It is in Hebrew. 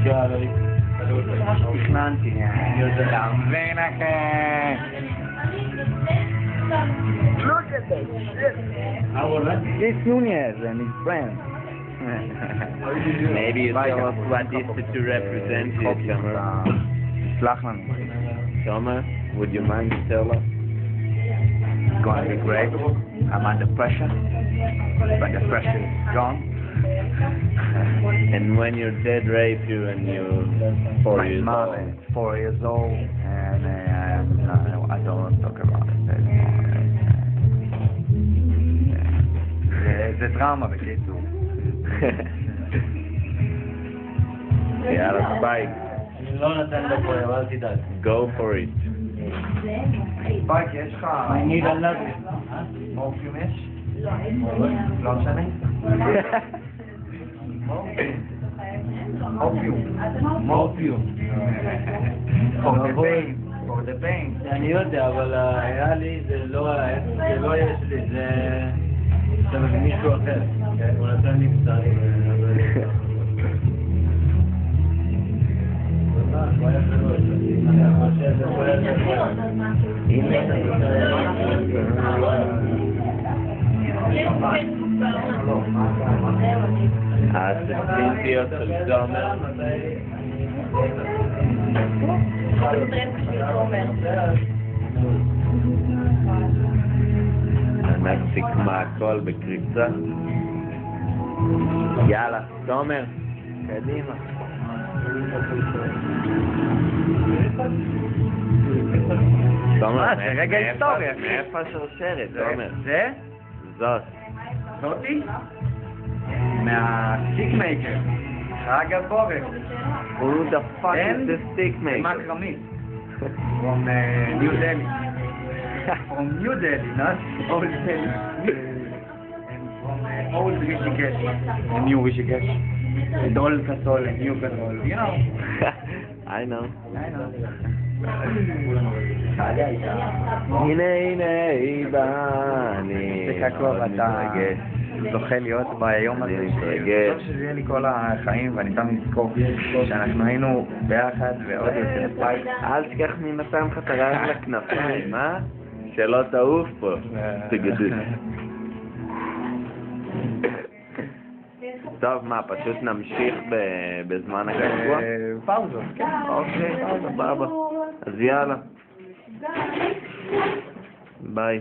זה מה שתכננתי. אתה מבין אחי? Look at that shit. It's Nunez and his friends. Maybe you tell us what this to represent you, Tomer. סלח לנו. Tomer, would you mind to tell us? It's going to be great. I'm under pressure, but the pressure is gone. And when your dad raped you and you're 4 My years mom old. is 4 years old, and I don't want to talk about it anymore. זה דרמה בקיצור. יאללה, ספייק. אני לא נתן לו פה, אבל תדאג. Go for it. ספייק, יש לך מורפיום יש? לא משנה? מורפיום. For the pain. אני יודע, אבל היה לי, זה לא היה שלי, זה מישהו אחר. הוא נתן לי קצת. האססינטיות של תומר. אנחנו סיכמה הכל בקריצה. יאללה, תומר, קדימה. תומר, זה רגע היסטוריה. מאיפה השרשרת, תומר? זה? זאת. זאתי? מהסטיקמייקר. חג הבורג. Who the fuck is the stick maker? מקרמית. From New Delhi. From New Delhi, not Old Delhi. And from Old Rishikesh. New Rishikesh. And Old Kasol and New Kasol. You know. I know. I know. הנה בני. תקעקוע ואתה זוכה להיות ביום הזה. אני מתרגש. טוב שזה יהיה לי כל החיים ואני תמיד אזכור שאנחנו היינו ביחד ועוד יותר בית. אל תשכח מי נתן לך את הרעב לכנפיים, אה? שלא תעוף פה. תגדל. טוב, מה, פשוט נמשיך בזמן הקבוע? פאוזות, כן. אוקיי, סבבה. אז יאללה. ביי.